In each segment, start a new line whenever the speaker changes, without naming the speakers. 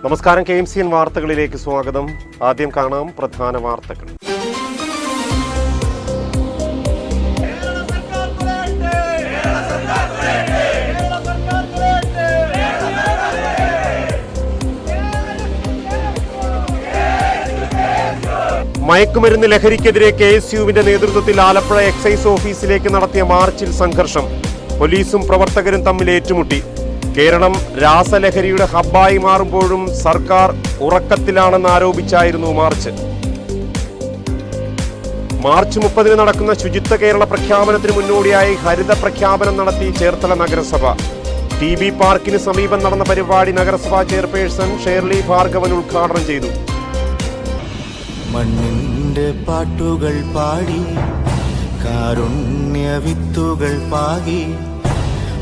നമസ്കാരം. KMCN വാർത്തകളിലേക്ക് സ്വാഗതം. ആദ്യം കാണാം പ്രധാന വാർത്തകൾ. മയക്കുമരുന്ന് ലഹരിക്കെതിരെ KSUവിന്റെ നേതൃത്വത്തിൽ ആലപ്പുഴ എക്സൈസ് ഓഫീസിലേക്ക് നടത്തിയ മാർച്ചിൽ സംഘർഷം. പോലീസും പ്രവർത്തകരും തമ്മിൽ ഏറ്റുമുട്ടി. കേരളം രാസലഹരിയുടെ ഹബ്ബായി മാറുമ്പോഴും സർക്കാർ ഉറക്കത്തിലാണെന്ന് ആരോപിച്ചായിരുന്നു മാർച്ച്. മാർച്ച് 30 നടക്കുന്ന ശുചിത്വ കേരള പ്രഖ്യാപനത്തിന് മുന്നോടിയായി ഹരിത പ്രഖ്യാപനം നടത്തി ചേർത്തല നഗരസഭ. TB പാർക്കിന് സമീപം നടന്ന പരിപാടി നഗരസഭാ ചെയർപേഴ്സൺ ഷേർലി ഭാർഗവൻ ഉദ്ഘാടനം ചെയ്തു.
മണ്ണിന്റെ പാട്ടുകൾ പാടി കാരുണ്യ വിത്തുകൾ പാകി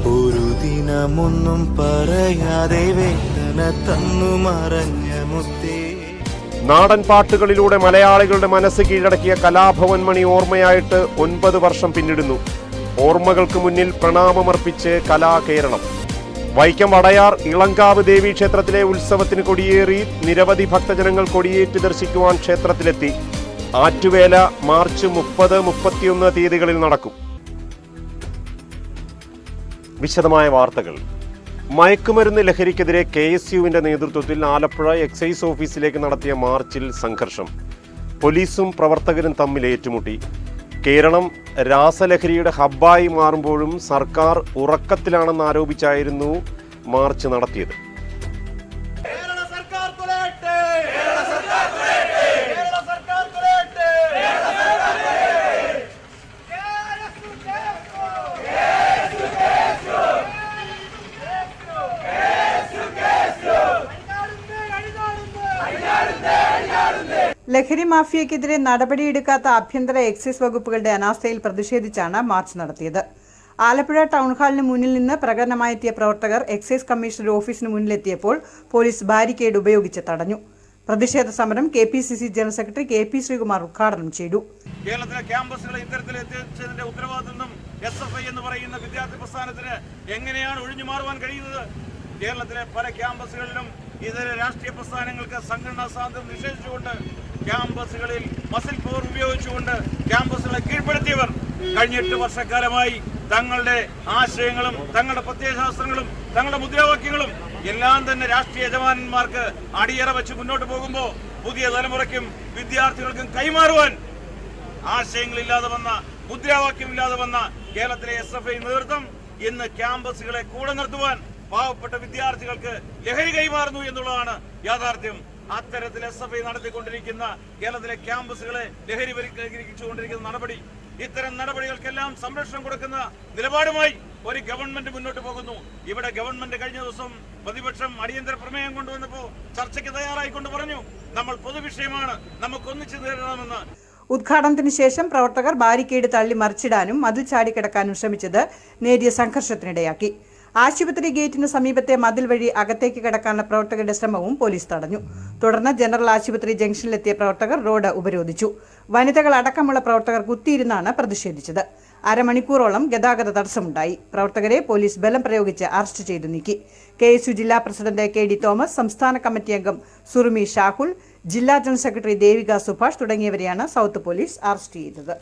ഒരു ദിനമൊന്നും പറയാതെ വേദന തന്നു മറഞ്ഞ മുത്തേ.
നാടൻ പാട്ടുകളിലൂടെ മലയാളികളുടെ മനസ്സ് കീഴടക്കിയ കലാഭവൻ മണി ഓർമ്മയായിട്ട് 9 വർഷം പിന്നിടുന്നു. ഓർമ്മകൾക്ക് മുന്നിൽ പ്രണാമമർപ്പിച്ച് കലാകേരളം. വൈക്കം വടയാർ ഇളങ്കാവ് ദേവീക്ഷേത്രത്തിലെ ഉത്സവത്തിന് കൊടിയേറി നിരവധി ഭക്തജനങ്ങൾ കൊടിയേറ്റ് ദർശിക്കുവാൻ ക്ഷേത്രത്തിലെത്തി. ആറ്റുവേല മാർച്ച് 30, 31 തീയതികളിൽ നടക്കും. വിശദമായ വാർത്തകൾ. മയക്കുമരുന്ന് ലഹരിക്കെതിരെ KSUവിന്റെ നേതൃത്വത്തിൽ ആലപ്പുഴ എക്സൈസ് ഓഫീസിലേക്ക് നടത്തിയ മാർച്ചിൽ സംഘർഷം. പോലീസും പ്രവർത്തകരും തമ്മിൽ ഏറ്റുമുട്ടി. കേരളം രാസലഹരിയുടെ ഹബ്ബായി മാറുമ്പോഴും സർക്കാർ ഉറക്കത്തിലാണെന്ന് ആരോപിച്ചായിരുന്നു മാർച്ച് നടത്തിയത്.
ലഹരി മാഫിയക്കെതിരെ നടപടിയെടുക്കാത്ത ആഭ്യന്തര എക്സൈസ് വകുപ്പുകളുടെ അനാസ്ഥയിൽ പ്രതിഷേധിച്ചാണ് മാർച്ച് നടത്തിയത്. ആലപ്പുഴ ടൗൺഹാളിന് മുന്നിൽ നിന്ന് പ്രകടനമായെത്തിയ പ്രവർത്തകർ എക്സൈസ് കമ്മീഷണർ ഓഫീസിന് മുന്നിലെത്തിയപ്പോൾ പോലീസ് ബാരിക്കേഡ് ഉപയോഗിച്ച് തടഞ്ഞു. പ്രതിഷേധ സമരം KPCC general secretary KP Sreekumar ഉദ്ഘാടനം ചെയ്തു.
കേരളത്തിലെ ക്യാമ്പസുകളെ ഇത്തരത്തിൽ എത്തിച്ചതിന്റെ ഉത്തരവാദിത്വം SFI എന്ന് പറയുന്ന വിദ്യാർത്ഥി പ്രസ്ഥാനത്തിന് എങ്ങനെയാണ് ഒഴിഞ്ഞു മാറുവാൻ കഴിയുന്നത്? കേരളത്തിലെ പല ക്യാമ്പസുകളിലും ഇതര രാഷ്ട്രീയ പ്രസ്ഥാനങ്ങൾക്ക് സംഘടനാ സ്വാതന്ത്ര്യം നിഷേധിച്ചുകൊണ്ട് ക്യാമ്പസുകളിൽ മസിൽ പവർ ഉപയോഗിച്ചുകൊണ്ട് ക്യാമ്പസുകളെ കീഴ്പ്പെടുത്തിയവർ കഴിഞ്ഞ 8 വർഷക്കാലമായി തങ്ങളുടെ ആശയങ്ങളും തങ്ങളുടെ പ്രത്യയശാസ്ത്രങ്ങളും തങ്ങളുടെ മുദ്രാവാക്യങ്ങളും എല്ലാം തന്നെ രാഷ്ട്രീയ യജമാനന്മാർക്ക് അടിയറ വെച്ച് മുന്നോട്ട് പോകുമ്പോൾ പുതിയ തലമുറയ്ക്കും വിദ്യാർത്ഥികൾക്കും കൈമാറുവാൻ ആശയങ്ങളില്ലാതെ വന്ന മുദ്രാവാക്യമില്ലാതെ വന്ന കേരളത്തിലെ SFI നേതൃത്വം ഇന്ന് ക്യാമ്പസുകളെ കൂടെ നിർത്തുവാൻ പാവപ്പെട്ട വിദ്യാർത്ഥികൾക്ക് ലഹരി കൈമാറുന്നു എന്നുള്ളതാണ് യാഥാർത്ഥ്യം. അത്തരത്തിൽ SFI നടത്തിക്കൊണ്ടിരിക്കുന്ന കേരളത്തിലെ ക്യാമ്പസുകളെ ലഹരിവൽക്കരിച്ചുകൊണ്ടിരിക്കുന്ന നടപടി, ഇത്തരം നടപടികൾക്കെല്ലാം സംരക്ഷണം കൊടുക്കുന്ന നിലപാടുമായി ഒരു ഗവൺമെന്റ് മുന്നോട്ട് പോകുന്നു. ഇവിടെ ഗവൺമെന്റ് കഴിഞ്ഞ ദിവസം പ്രതിപക്ഷം അടിയന്തര പ്രമേയം കൊണ്ടുവന്നപ്പോൾ ചർച്ചയ്ക്ക് തയ്യാറായിക്കൊണ്ട് പറഞ്ഞു, നമ്മൾ പൊതുവിഷയമാണ്, നമുക്ക് ഒന്നിച്ചു നേരിടണമെന്ന്.
ഉദ്ഘാടനത്തിന് ശേഷം പ്രവർത്തകർ ബാരിക്കേഡ് തള്ളി മറിച്ചിടാനും മതിൽ ചാടിക്കിടക്കാനും ശ്രമിച്ചത് നേരിയ സംഘർഷത്തിനിടയാക്കി. ആശുപത്രി ഗേറ്റിന് സമീപത്തെ മതിൽ വഴി അകത്തേക്ക് കടക്കാനുള്ള പ്രവർത്തകരുടെ ശ്രമവും പോലീസ് തടഞ്ഞു. തുടർന്ന് ജനറൽ ആശുപത്രി ജംഗ്ഷനിലെത്തിയ പ്രവർത്തകർ റോഡ് ഉപരോധിച്ചു. വനിതകൾ അടക്കമുള്ള പ്രവർത്തകർ കുത്തിയിരുന്നാണ് പ്രതിഷേധിച്ചത്. അരമണിക്കൂറോളം ഗതാഗത തടസ്സമുണ്ടായി. പ്രവർത്തകരെ പോലീസ് ബലം പ്രയോഗിച്ച് അറസ്റ്റ് ചെയ്തു നീക്കി. KSU ജില്ലാ പ്രസിഡന്റ് KD തോമസ്, സംസ്ഥാന കമ്മിറ്റി അംഗം സുറുമി ഷാഹുൽ, ജില്ലാ ജനറൽ സെക്രട്ടറി ദേവിക സുഭാഷ് തുടങ്ങിയവരെയാണ് സൗത്ത് പോലീസ് അറസ്റ്റ് ചെയ്തത്.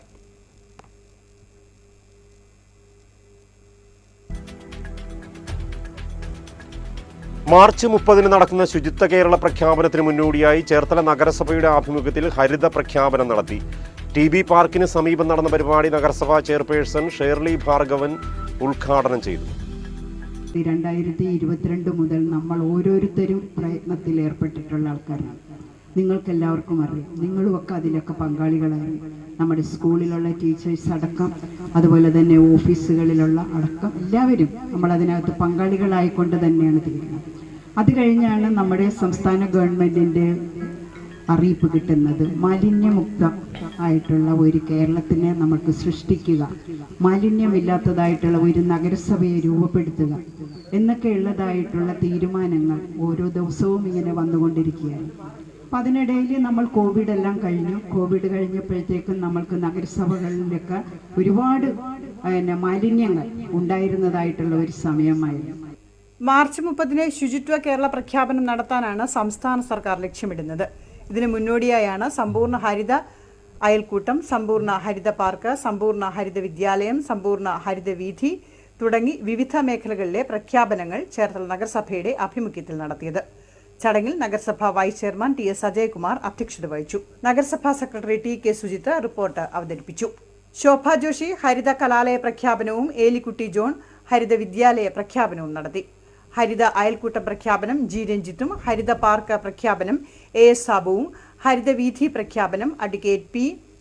മാർച്ച് 30 നടക്കുന്ന ശുചിത്വ കേരള പ്രഖ്യാപനത്തിന് മുന്നോടിയായി ചേർത്തല നഗരസഭയുടെ ആഭിമുഖ്യത്തിൽ ഹരിത പ്രഖ്യാപനം നടത്തി. TB പാർക്കിന് സമീപം നടന്ന പരിപാടി നഗരസഭാ ചെയർപേഴ്സൺ ഷേർലി ഭാർഗവൻ ഉദ്ഘാടനം ചെയ്തു.
2022 മുതൽ നമ്മൾ ഓരോരുത്തരും പ്രയത്നത്തിൽ ഏർപ്പെട്ടിട്ടുള്ള ആൾക്കാരാണ്. നിങ്ങൾക്കെല്ലാവർക്കും അറിയാം, നിങ്ങളുമൊക്കെ അതിലൊക്കെ പങ്കാളികളായി. നമ്മുടെ സ്കൂളിലുള്ള ടീച്ചേഴ്സ് അടക്കം, അതുപോലെ തന്നെ ഓഫീസുകളിലുള്ള അടക്കം എല്ലാവരും നമ്മളതിനകത്ത് പങ്കാളികളായിക്കൊണ്ട് തന്നെയാണ് തീരുന്നത്. അത് കഴിഞ്ഞാണ് നമ്മുടെ സംസ്ഥാന ഗവൺമെൻറ്റിൻ്റെ അറിയിപ്പ് കിട്ടുന്നത്. മാലിന്യമുക്ത ആയിട്ടുള്ള ഒരു കേരളത്തിനെ നമുക്ക് സൃഷ്ടിക്കുക, മാലിന്യമില്ലാത്തതായിട്ടുള്ള ഒരു നഗരസഭയെ രൂപപ്പെടുത്തുക എന്നൊക്കെ ഉള്ളതായിട്ടുള്ള തീരുമാനങ്ങൾ ഓരോ ദിവസവും ഇങ്ങനെ വന്നുകൊണ്ടിരിക്കുകയാണ്. അപ്പം അതിനിടയിൽ നമ്മൾ കോവിഡ് എല്ലാം കഴിഞ്ഞു. കോവിഡ് കഴിഞ്ഞപ്പോഴത്തേക്കും നമ്മൾക്ക് നഗരസഭകളിലൊക്കെ ഒരുപാട് മാലിന്യങ്ങൾ ഉണ്ടായിരുന്നതായിട്ടുള്ള ഒരു സമയമായിരുന്നു.
മാർച്ച് 30 ശുചിത്വ കേരള പ്രഖ്യാപനം നടത്താനാണ് സംസ്ഥാന സർക്കാർ ലക്ഷ്യമിടുന്നത്. ഇതിനു മുന്നോടിയായാണ് സമ്പൂർണ്ണ ഹരിത അയൽക്കൂട്ടം, സമ്പൂർണ്ണ ഹരിത പാർക്ക്, സമ്പൂർണ്ണ ഹരിത വിദ്യാലയം, സമ്പൂർണ്ണ ഹരിത വീഥി തുടങ്ങി വിവിധ മേഖലകളിലെ പ്രഖ്യാപനങ്ങൾ ചേർത്തല നഗരസഭയുടെ ആഭിമുഖ്യത്തിൽ നടത്തിയത്. ചടങ്ങിൽ നഗരസഭാ വൈസ് ചെയർമാൻ TS അജയ്കുമാർ അധ്യക്ഷത വഹിച്ചു. നഗരസഭാ സെക്രട്ടറി TK സുജിത്ത് റിപ്പോർട്ട് അവതരിപ്പിച്ചു. ശോഭ ജോഷി ഹരിത കലാലയ പ്രഖ്യാപനവും ഏലിക്കുട്ടി ജോൺ ഹരിത വിദ്യാലയ പ്രഖ്യാപനവും നടത്തി. ഹരിത അയൽക്കൂട്ട പ്രഖ്യാപനം G രഞ്ജിത്തും, ഹരിത പാർക്ക് പ്രഖ്യാപനം AS സാബുവും, ഹരിത വീഥി പ്രഖ്യാപനം അഡ്വക്കേറ്റ് P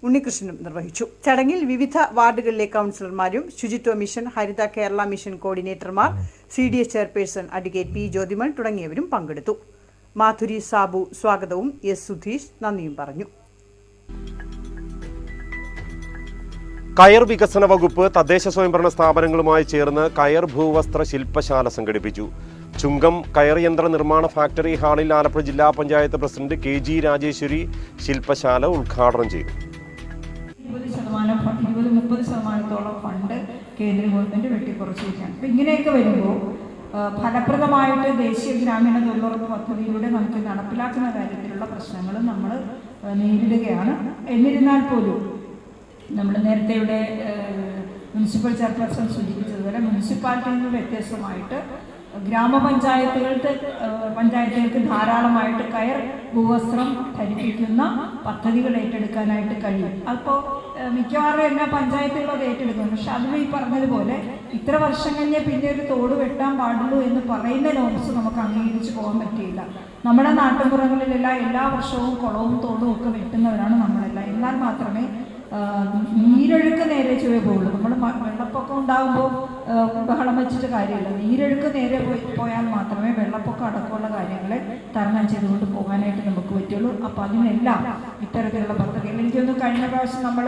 ഉണ്ണികൃഷ്ണനും നിർവഹിച്ചു. ചടങ്ങിൽ വിവിധ വാർഡുകളിലെ കൗൺസിലർമാരും ശുചിത്വ മിഷൻ, ഹരിത കേരള മിഷൻ കോർഡിനേറ്റർമാർ, CDS chairperson advocate P Jyothimal തുടങ്ങിയവരും പങ്കെടുത്തു. മാധുരി സാബു സ്വാഗതവും S സുധീഷ് നന്ദിയും പറഞ്ഞു.
കയർ വികസന വകുപ്പ് തദ്ദേശ സ്വയംഭരണ സ്ഥാപനങ്ങളുമായി ചേർന്ന് കയർ ഭൂവസ്ത്ര ശില്പശാല സംഘടിപ്പിച്ചു. ചുങ്കം കയർ യന്ത്ര നിർമ്മാണ ഫാക്ടറി ഹാളിൽ ആലപ്പുഴ ജില്ലാ പഞ്ചായത്ത് പ്രസിഡന്റ് KG രാജേശ്വരി ശില്പശാല ഉദ്ഘാടനം ചെയ്തു.
20-30% ഫണ്ട് കേന്ദ്ര ഗവൺമെൻറ് വെട്ടിക്കുറച്ചിരിക്കുകയാണ്. അപ്പോൾ ഇങ്ങനെയൊക്കെ വരുമ്പോൾ ഫലപ്രദമായിട്ട് ദേശീയ ഗ്രാമീണ തൊഴിലുറപ്പ് പദ്ധതിയിലൂടെ നമുക്ക് നടപ്പിലാക്കുന്ന കാര്യത്തിലുള്ള പ്രശ്നങ്ങൾ നമ്മൾ നേരിടുകയാണ്. എന്നിരുന്നാൽ പോലും നമ്മൾ നേരത്തെ ഇവിടെ മുനിസിപ്പൽ ചെയർപേഴ്സൺ സൂചിപ്പിച്ചതുപോലെ മുനിസിപ്പാലിറ്റിയിൽ നിന്ന് വ്യത്യസ്തമായിട്ട് പഞ്ചായത്തുകൾക്ക് ധാരാളമായിട്ട് കയർ ഭൂവസ്ത്രം ധരിപ്പിക്കുന്ന പദ്ധതികൾ ഏറ്റെടുക്കാനായിട്ട് കഴിയും. അപ്പോൾ മിക്കവാറും എല്ലാ പഞ്ചായത്തുകളും അത് ഏറ്റെടുക്കും. പക്ഷെ അതിൽ ഈ പറഞ്ഞതുപോലെ ഇത്ര വർഷം കഴിഞ്ഞ് പിന്നെ ഒരു തോട് വെട്ടാൻ പാടുള്ളൂ എന്ന് പറയുന്ന നോംസ് നമുക്ക് അംഗീകരിച്ച് പോകാൻ പറ്റിയില്ല. നമ്മുടെ നാട്ടുമ്പുറങ്ങളിലെല്ലാം എല്ലാ വർഷവും കുളവും തോടും ഒക്കെ വെട്ടുന്നവരാണ് നമ്മളെല്ലാം. എന്നാൽ മാത്രമേ നീരൊഴുക്ക് നേരെ പോകുള്ളൂ. നമ്മൾ വെള്ളപ്പൊക്കം ഉണ്ടാകുമ്പോൾ ബഹളം വെച്ചിട്ട് കാര്യമില്ല. നീരൊഴുക്ക് നേരെ പോയാൽ മാത്രമേ വെള്ളപ്പൊക്കം അടക്കമുള്ള കാര്യങ്ങളെ തരണം ചെയ്തുകൊണ്ട് പോകാനായിട്ട് നമുക്ക് പറ്റുള്ളൂ. അപ്പോൾ അതിനെല്ലാം ഇത്തരത്തിലുള്ള പദ്ധതികൾ എനിക്കൊന്ന് കഴിഞ്ഞ പ്രാവശ്യം നമ്മൾ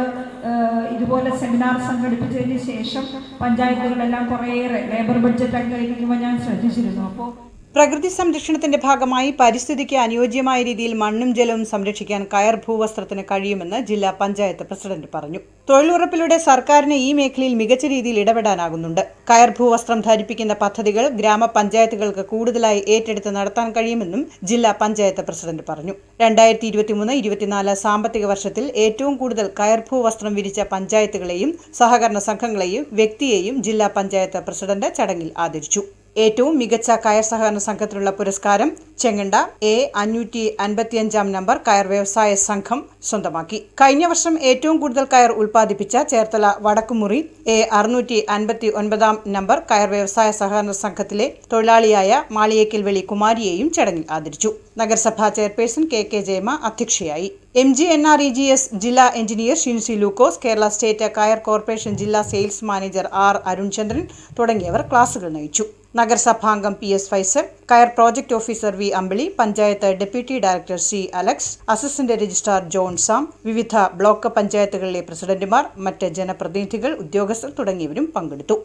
ഇതുപോലെ സെമിനാർ സംഘടിപ്പിച്ചതിന് ശേഷം പഞ്ചായത്തുകളെല്ലാം കുറേയേറെ ലേബർ ബഡ്ജറ്റ് അംഗീകരിക്കുമ്പോൾ ഞാൻ ശ്രദ്ധിച്ചിരുന്നു. അപ്പോൾ
പ്രകൃതി സംരക്ഷണത്തിന്റെ ഭാഗമായി പരിസ്ഥിതിക്ക് അനുയോജ്യമായ രീതിയിൽ മണ്ണും ജലവും സംരക്ഷിക്കാൻ കയർ ഭൂവസ്ത്രത്തിന് കഴിയുമെന്ന് ജില്ലാ പഞ്ചായത്ത് പ്രസിഡന്റ് പറഞ്ഞു. തൊഴിലുറപ്പിലൂടെ സർക്കാരിന് ഈ മേഖലയിൽ മികച്ച രീതിയിൽ ഇടപെടാനാകുന്നുണ്ട്. കയർ ഭൂവസ്ത്രം ധരിപ്പിക്കുന്ന പദ്ധതികൾ ഗ്രാമപഞ്ചായത്തുകൾക്ക് കൂടുതലായി ഏറ്റെടുത്ത് നടത്താൻ കഴിയുമെന്നും ജില്ലാ പഞ്ചായത്ത് പ്രസിഡന്റ് പറഞ്ഞു. 2023-24 സാമ്പത്തിക വർഷത്തിൽ ഏറ്റവും കൂടുതൽ കയർ ഭൂവസ്ത്രം വിരിച്ച പഞ്ചായത്തുകളെയും സഹകരണ സംഘങ്ങളെയും വ്യക്തിയെയും ജില്ലാ പഞ്ചായത്ത് പ്രസിഡന്റ് ചടങ്ങിൽ ആദരിച്ചു. ഏറ്റവും മികച്ച കയർ സഹകരണ സംഘത്തിനുള്ള പുരസ്കാരം ചെങ്ങണ്ട A555 നമ്പർ കയർ വ്യവസായ സംഘം സ്വന്തമാക്കി. കഴിഞ്ഞ വർഷം ഏറ്റവും കൂടുതൽ കയർ ഉൽപ്പാദിപ്പിച്ച ചേർത്തല വടക്കുമുറി A659 നമ്പർ കയർ വ്യവസായ സഹകരണ സംഘത്തിലെ തൊഴിലാളിയായ മാളിയേക്കൽ വെളി കുമാരിയെയും ചടങ്ങിൽ ആദരിച്ചു. നഗരസഭാ ചെയർപേഴ്സൺ KK ജയമ അധ്യക്ഷയായി. MGNREGS ജില്ലാ engineer Shincy Lukose, Kerala state coir corporation ജില്ലാ സെയിൽസ് മാനേജർ R അരുൺചന്ദ്രൻ തുടങ്ങിയവർ ക്ലാസുകൾ നയിച്ചു. നഗരസഭാംഗം PS Faisal, coir project officer V Ambili, panchayat deputy director C Alex, assistant registrar John Sam, വിവിധ ബ്ലോക്ക് പഞ്ചായത്തുകളിലെ പ്രസിഡന്റുമാർ, മറ്റ് ജനപ്രതിനിധികൾ, ഉദ്യോഗസ്ഥർ തുടങ്ങിയവരും പങ്കെടുത്തു.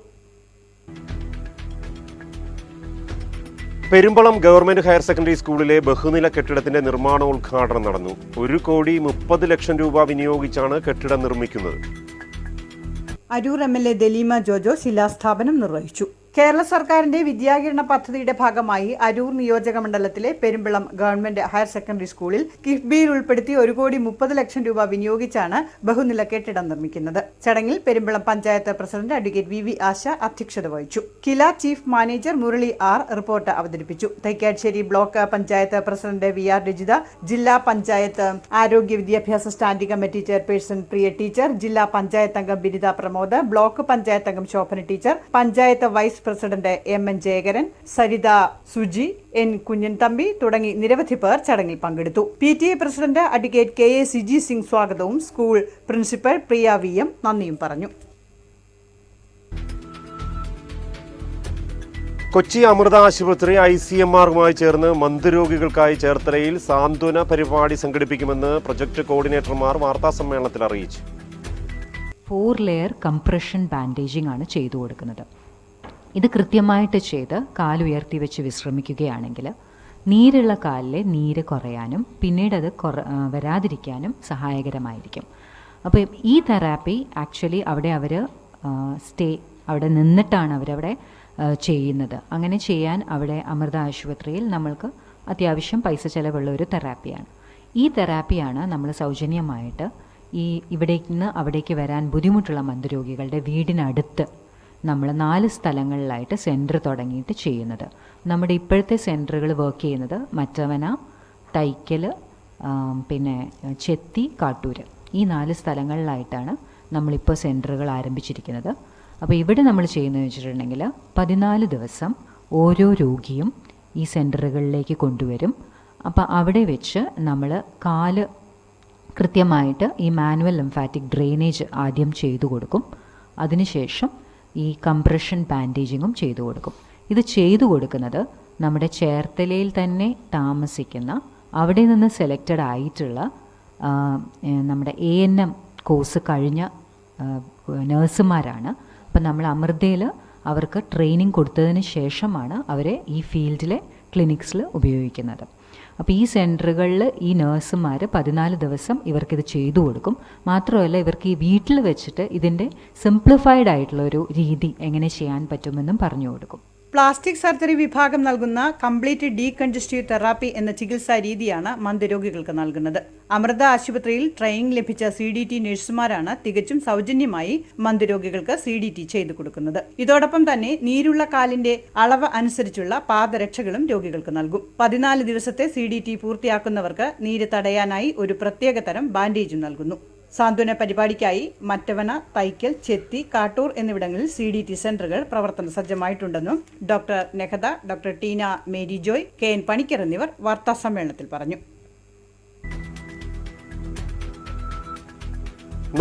പെരുമ്പളം ഗവൺമെന്റ് ഹയർ സെക്കൻഡറി സ്കൂളിലെ ബഹുനില കെട്ടിടത്തിന്റെ നിർമ്മാണോദ്ഘാടനം നടന്നു. 1,30 ലക്ഷം രൂപ വിനിയോഗിച്ചാണ് കെട്ടിടം നിർമ്മിക്കുന്നത്.
അരൂർ MLA ദലീമ ജോജോ ശിലാസ്ഥാപനം നിർവഹിച്ചു. കേരള സർക്കാരിന്റെ വിദ്യാകിരണ പദ്ധതിയുടെ ഭാഗമായി അരൂർ നിയോജക മണ്ഡലത്തിലെ പെരുമ്പളം ഗവൺമെന്റ് ഹയർ സെക്കൻഡറി സ്കൂളിൽ കിഫ്ബിയിൽ ഉൾപ്പെടുത്തി 1,30 ലക്ഷം രൂപ വിനിയോഗിച്ചാണ് ബഹുനില കെട്ടിടം നിർമ്മിക്കുന്നത്. ചടങ്ങിൽ Perumbalam panchayat president advocate VV Asha അധ്യക്ഷത വഹിച്ചു. Kila chief manager Murali R report അവതരിപ്പിച്ചു. Thaikkattussery block panchayat president VR Rajitha, ജില്ലാ പഞ്ചായത്ത് ആരോഗ്യ വിദ്യാഭ്യാസ standing committee chairperson Priya teacher, ജില്ലാ പഞ്ചായത്ത് അംഗം ബിനിത പ്രമോദ്, ബ്ലോക്ക് പഞ്ചായത്ത് അംഗം Shobhana teacher, panchayat vice president MN Jayakaran, Saritha Suji, N Kunjanthampi തുടങ്ങി നിരവധി പേർ ചടങ്ങിൽ പങ്കെടുത്തു. PTA president advocate KA Siji Singh സ്വാഗതവും സ്കൂൾ പ്രിൻസിപ്പൽ പ്രിയ VM നന്ദിയും പറഞ്ഞു.
കൊച്ചി അമൃത ആശുപത്രി ICMR-മായി ചേർന്ന് മന്ദരോഗികൾക്കായി ചേർത്തലയിൽ സാന്ത്വന പരിപാടി സംഘടിപ്പിക്കുമെന്ന് പ്രൊജക്ട് കോർഡിനേറ്റർമാർ വാർത്താസമ്മേളനത്തിൽ അറിയിച്ചു.
4 ലെയർ കംപ്രഷൻ ബാൻഡേജിംഗ് ആണ് ചെയ്തു കൊടുക്കുന്നത്. ഇത് കൃത്യമായിട്ട് ചെയ്ത് കാലുയർത്തി വെച്ച് വിശ്രമിക്കുകയാണെങ്കിൽ നീരുള്ള കാലിലെ നീര് കുറയാനും പിന്നീട് അത് വരാതിരിക്കാനും സഹായകരമായിരിക്കും. അപ്പോൾ ഈ തെറാപ്പി ആക്ച്വലി അവിടെ അവർ അവിടെ നിന്നിട്ടാണ് അവരവിടെ ചെയ്യുന്നത്. അങ്ങനെ ചെയ്യാൻ അവിടെ അമൃത ആശുപത്രിയിൽ നമ്മൾക്ക് അത്യാവശ്യം പൈസ ചിലവുള്ള ഒരു തെറാപ്പിയാണ്. ഈ തെറാപ്പിയാണ് നമ്മൾ സൗജന്യമായിട്ട് ഇവിടേക്ക് നിന്ന് അവിടേക്ക് വരാൻ ബുദ്ധിമുട്ടുള്ള മന്ദരോഗികളുടെ വീടിനടുത്ത് നമ്മൾ 4 സ്ഥലങ്ങളിലായിട്ട് സെൻറ്റർ തുടങ്ങിയിട്ട് ചെയ്യുന്നത്. നമ്മുടെ ഇപ്പോഴത്തെ സെൻറ്ററുകൾ വർക്ക് ചെയ്യുന്നത് മറ്റവന, തൈക്കൽ, പിന്നെ ചെത്തി, കാട്ടൂർ, ഈ 4 സ്ഥലങ്ങളിലായിട്ടാണ് നമ്മളിപ്പോൾ സെൻറ്ററുകൾ ആരംഭിച്ചിരിക്കുന്നത്. അപ്പോൾ ഇവിടെ നമ്മൾ ചെയ്യുന്നത് വെച്ചിട്ടുണ്ടെങ്കിൽ 14 ദിവസം ഓരോ രോഗിയും ഈ സെൻറ്ററുകളിലേക്ക് കൊണ്ടുവരും. അപ്പോൾ അവിടെ വെച്ച് നമ്മൾ കാല് കൃത്യമായിട്ട് ഈ മാനുവൽ ലിംഫാറ്റിക് ഡ്രെയിനേജ് ആദ്യം ചെയ്തു കൊടുക്കും. അതിനുശേഷം ഈ കംപ്രഷൻ ബാൻഡേജിങ്ങും ചെയ്തു കൊടുക്കും. ഇത് ചെയ്തു കൊടുക്കുന്നത് നമ്മുടെ ചേർത്തലയിൽ തന്നെ താമസിക്കുന്ന, അവിടെ നിന്ന് സെലക്റ്റഡ് ആയിട്ടുള്ള നമ്മുടെ ANM കോഴ്സ് കഴിഞ്ഞ നഴ്സുമാരാണ്. അപ്പം നമ്മൾ അമൃതയിൽ അവർക്ക് ട്രെയിനിങ് കൊടുത്തതിന് ശേഷമാണ് അവരെ ഈ ഫീൽഡിലെ ക്ലിനിക്സിൽ ഉപയോഗിക്കുന്നത്. അപ്പോൾ ഈ സെൻറ്ററുകളിൽ ഈ നഴ്സുമാർ 14 ദിവസം ഇവർക്കിത് ചെയ്തു കൊടുക്കും. മാത്രമല്ല ഇവർക്ക് ഈ വീട്ടിൽ വെച്ചിട്ട് ഇതിൻ്റെ സിംപ്ലിഫൈഡ് ആയിട്ടുള്ള ഒരു രീതി എങ്ങനെ ചെയ്യാൻ പറ്റുമെന്നും പറഞ്ഞു കൊടുക്കും.
പ്ലാസ്റ്റിക് സർജറി വിഭാഗം നൽകുന്ന കംപ്ലീറ്റ് ഡീകൺജസ്റ്റീവ് തെറാപ്പി എന്ന ചികിത്സാ രീതിയാണ് മന്ദരോഗികൾക്ക് നൽകുന്നത്. അമൃത ആശുപത്രിയിൽ ട്രെയിനിങ് ലഭിച്ച CDT നഴ്സുമാരാണ് തികച്ചും സൗജന്യമായി മന്ദരോഗികൾക്ക് CDT ചെയ്തു കൊടുക്കുന്നത്. ഇതോടൊപ്പം തന്നെ നീരുള്ള കാലിന്റെ അളവ് അനുസരിച്ചുള്ള പാദരക്ഷകളും രോഗികൾക്ക് നൽകും. 14 ദിവസത്തെ CDT പൂർത്തിയാക്കുന്നവർക്ക് നീര് തടയാനായി ഒരു പ്രത്യേക തരം ബാൻഡേജും നൽകുന്നു. സാന്ത്വന പരിപാടിക്കായി മറ്റവന, തൈക്കൽ, ചെത്തി, കാട്ടൂർ എന്നിവിടങ്ങളിൽ CDT സെന്ററുകൾ പ്രവർത്തന സജ്ജമായിട്ടുണ്ടെന്നും doctor Nehada, doctor Teena Mary Joy, KN Panicker എന്നിവർ വാർത്താസമ്മേളനത്തിൽ പറഞ്ഞു.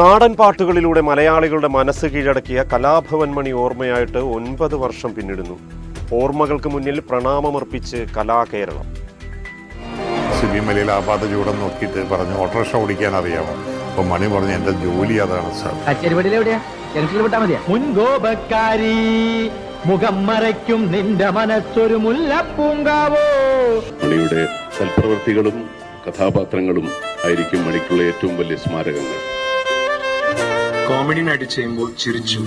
നാടൻ പാട്ടുകളിലൂടെ മലയാളികളുടെ മനസ്സ് കീഴടക്കിയ കലാഭവൻ മണി ഓർമ്മയായിട്ട് 9 വർഷം പിന്നിടുന്നു. ഓർമ്മകൾക്ക് മുന്നിൽ പ്രണാമമർപ്പിച്ച് കലാകേരളം.
ശബരിമലയിൽ ആപാത ചൂടം നോക്കിയിട്ട് പറഞ്ഞു, ഓട്ടോറിക്ഷ ഓടിക്കാൻ അറിയാമോ? അപ്പൊ മണി പറഞ്ഞു, എന്റെ ജോലി അതാണ് സാർ.
മുൻകോപക്കാരി മുഖം മറയ്ക്കും നിന്റെ മനസ്സൊരു മുല്ലപ്പൂങ്കാവോ.
മണിയുടെ സൽപ്രവൃത്തികളും കഥാപാത്രങ്ങളും ആയിരിക്കും മണിക്കുള്ള ഏറ്റവും വലിയ സ്മാരകങ്ങൾ.
കോമഡി നൈറ്റ് ചെയ്യുമ്പോൾ ചിരിച്ചു,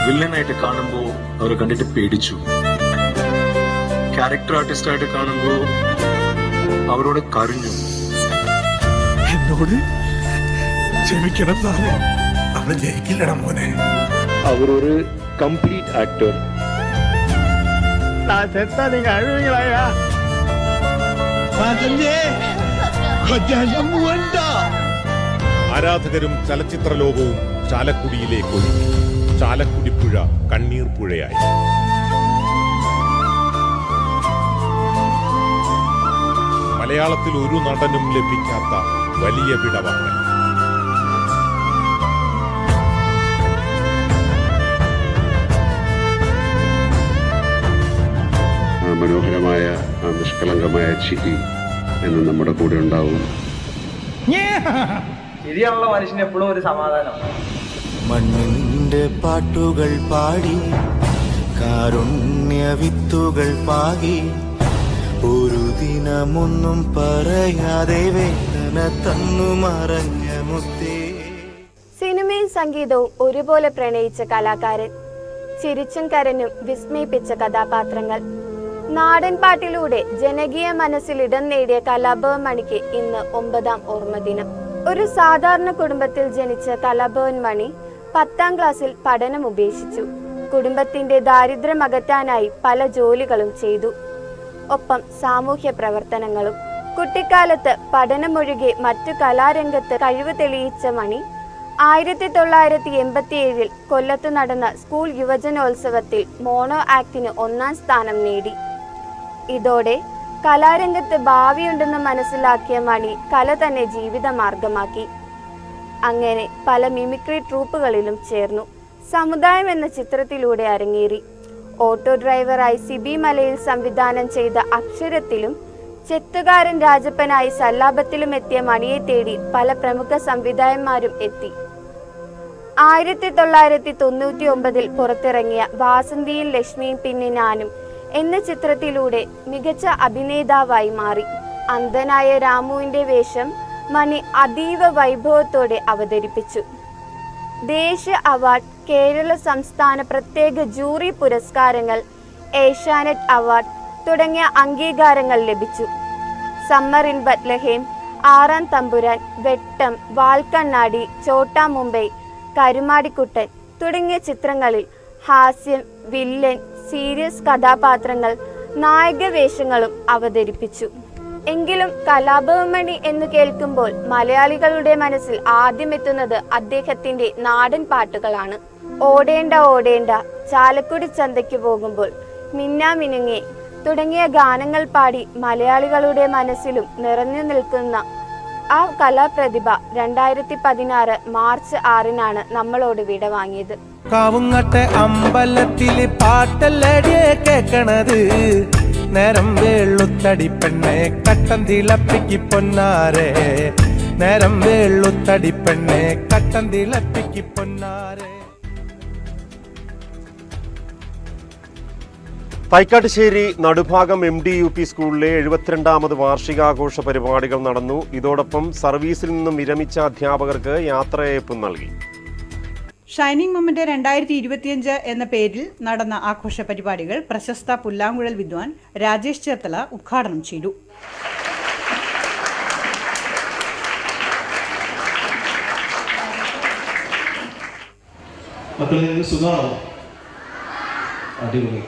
വില്ലനായിട്ട് കാണുമ്പോൾ അവരെ കണ്ടിട്ട് പേടിച്ചു, ക്യാരക്ടർ ആർട്ടിസ്റ്റായിട്ട് കാണുമ്പോൾ അവരോട് കരഞ്ഞു.
എന്നോട് ക്ഷമിക്കണം സാറേ, അവള് ജയിക്കില്ലട മോനെ.
അവരൊരു കംപ്ലീറ്റ് ആക്ടർ.
ആരാധകരും ചലച്ചിത്ര ലോകവും ചാലക്കുടിയിലേക്ക് ഒഴുകി. ചാലക്കുടി പുഴ കണ്ണീർ പുഴയായി. മലയാളത്തിൽ ഒരു നടനും ലഭിക്കാത്ത വലിയ വിടവാങ്ങൽ.
മനോഹരമായ നിഷ്കളങ്കമായ ചിരി എന്ന് നമ്മുടെ കൂടെ ഉണ്ടാവും.
ശരിയാണല്ലോ മനുഷ്യന് എപ്പോഴും ഒരു സമാധാനം.
മണ്ണിന്റെ പാട്ടുകൾ പാടി കാരുണ്യ വിത്തുകൾ പാകി ഒരു ദിനമൊന്നും പറയാതെ വേദന തന്നു മറഞ്ഞ മുത്തേ.
സിനിമയും സംഗീതവും ഒരുപോലെ പ്രണയിച്ച കലാകാരൻ, ചിരിച്ചും കരഞ്ഞും വിസ്മയിപ്പിച്ച കഥാപാത്രങ്ങൾ. നാടൻ പാട്ടിലൂടെ ജനകീയ മനസ്സിൽ ഇടം നേടിയ കലാഭവൻ മണിക്ക് ഇന്ന് 9ാം ഓർമ്മദിനം. ഒരു സാധാരണ കുടുംബത്തിൽ ജനിച്ച കലാഭവൻ മണി 10ാം ക്ലാസ്സിൽ പഠനം ഉപേക്ഷിച്ചു. കുടുംബത്തിന്റെ ദാരിദ്ര്യം അകറ്റാനായി പല ജോലികളും ചെയ്തു. ഒപ്പം സാമൂഹ്യ പ്രവർത്തനങ്ങളും. കുട്ടിക്കാലത്ത് പഠനമൊഴികെ മറ്റു കലാരംഗത്ത് കഴിവ് തെളിയിച്ച മണി 1987 കൊല്ലത്ത് നടന്ന സ്കൂൾ യുവജനോത്സവത്തിൽ മോണോ ആക്ടിന് 1ാം സ്ഥാനം നേടി. ഇതോടെ കലാരംഗത്ത് ഭാവിയുണ്ടെന്ന് മനസ്സിലാക്കിയ മണി കല തന്നെ ജീവിതമാർഗമാക്കി. അങ്ങനെ പല മിമിക്രി ട്രൂപ്പുകളിലും ചേർന്നു. സമുദായം എന്ന ചിത്രത്തിലൂടെ അരങ്ങേറി. ഓട്ടോ ഡ്രൈവറായി സിബി മലയിൽ സംവിധാനം ചെയ്ത അക്ഷരത്തിലും ചെത്തുകാരൻ രാജപ്പനായി സല്ലാപത്തിലും എത്തിയ മണിയെ തേടി പല പ്രമുഖ സംവിധായകന്മാരും എത്തി. 1999 പുറത്തിറങ്ങിയ വാസന്തിയും ലക്ഷ്മിയും പിന്നെ ഞാനും എന്ന ചിത്രത്തിലൂടെ മികച്ച അഭിനേതാവായി മാറി. അന്ധനായ രാമുവിന്റെ വേഷം മണി അതീവ വൈഭവത്തോടെ അവതരിപ്പിച്ചു. ദേശീയ അവാർഡ്, കേരള സംസ്ഥാന പ്രത്യേക ജൂറി പുരസ്കാരങ്ങൾ, ഏഷ്യാനെറ്റ് അവാർഡ് തുടങ്ങിയ അംഗീകാരങ്ങൾ ലഭിച്ചു. സമ്മർ ഇൻ ബത്ലഹേം, ആറാം തമ്പുരാൻ, വെട്ടം, വാൽക്കണ്ണാടി, ചോട്ടാ മുംബൈ, കരുമാടിക്കുട്ടൻ തുടങ്ങിയ ചിത്രങ്ങളിൽ ഹാസ്യം, വില്ലൻ, സീരിയസ് കഥാപാത്രങ്ങൾ, നായക വേഷങ്ങളും അവതരിപ്പിച്ചു. എങ്കിലും കലാഭവൻ എന്ന് കേൾക്കുമ്പോൾ മലയാളികളുടെ മനസ്സിൽ ആദ്യം എത്തുന്നത് അദ്ദേഹത്തിന്റെ നാടൻ പാട്ടുകളാണ്. ഓടേണ്ട ഓടേണ്ട, ചാലക്കുടി ചന്തയ്ക്ക് പോകുമ്പോൾ, മിന്നാമിനുങ്ങേ തുടങ്ങിയ ഗാനങ്ങൾ പാടി മലയാളികളുടെ മനസ്സിലും നിറഞ്ഞു നിൽക്കുന്ന ആ കലാപ്രതിഭ 2016 മാർച്ച് 6 നമ്മളോട് വിട വാങ്ങിയത്.
കാവുങ്ങട്ടെ അമ്പലത്തില് പാട്ടല്ലടിയെ കേക്കണത്, നേരം വെള്ളുത്തടി പെണ്ണെ കട്ടൻ തിളപ്പിക്ക് പൊന്നാരെ, നേരം വെള്ളുത്തടി പെണ്ണെ കട്ടൻ തിളപ്പിക്ക് പൊന്നാരെ.
തൈക്കാട്ടുശ്ശേരി നടുഭാഗം MDUP സ്കൂളിലെ 72ാമത് വാർഷികാഘോഷ പരിപാടികൾ നടന്നു. ഇതോടൊപ്പം സർവീസിൽ നിന്നും വിരമിച്ച അധ്യാപകർക്ക് യാത്രയയപ്പും നൽകി.
ഷൈനിങ് മൊമെന്റ് 2025 എന്ന പേരിൽ നടന്ന ആഘോഷ പരിപാടികൾ പ്രശസ്ത പുല്ലാങ്കുഴൽ വിദ്വാൻ രാജേഷ് ചേർത്തല ഉദ്ഘാടനം ചെയ്തു.
മക്കളെ സുഖമാണോ? അടിപൊളി.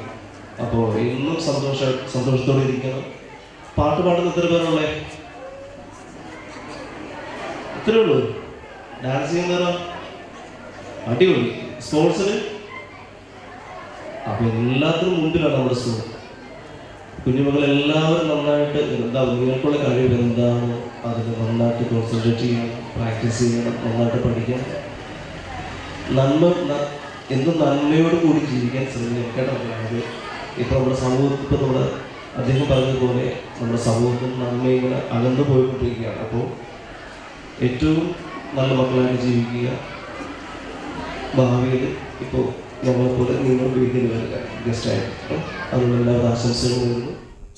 അപ്പോൾ എന്നും സന്തോഷത്തോടെ ഇരിക്കണം. പാട്ട് പാടുന്ന എത്ര പേരുള്ളേ? ഇത്രേ ഉള്ളൂ. ഡാൻസ് ചെയ്യുന്നവരോ? അടിപൊളി. സ്പോർട്സിന് അപ്പോൾ എല്ലാത്തിനും മുമ്പിലാണ് നമ്മുടെ സ്കൂൾ. കുഞ്ഞുമക്കൾ എല്ലാവരും നന്നായിട്ട് നിങ്ങൾക്കുള്ള കഴിവ് എന്താണ് അതിൽ നന്നായിട്ട് കോൺസെൻട്രേറ്റ് ചെയ്യണം, പ്രാക്ടീസ് ചെയ്യണം, നന്നായിട്ട് പഠിക്കണം. എന്തും നന്മയോട് കൂടി ജീവിക്കാൻ ശ്രമിക്കണം കേട്ടോ. അത് ഇപ്പോൾ നമ്മുടെ സമൂഹത്തിൽ ഇപ്പോൾ നമ്മുടെ അദ്ദേഹം പറഞ്ഞതുപോലെ നമ്മുടെ സമൂഹത്തിൽ നന്മ ഇങ്ങനെ അകന്നു പോയിക്കൊണ്ടിരിക്കുകയാണ്. അപ്പോൾ ഏറ്റവും നല്ല മക്കളായിട്ട് ജീവിക്കുക. ഭാവിയിൽ ഇപ്പോൾ നമ്മളെപ്പോലെ നിങ്ങൾ വീട്ടിൽ വരിക ഗസ്റ്റായിട്ട്. അതിനുള്ള എല്ലാവരും ആശംസകളും വരുന്നു.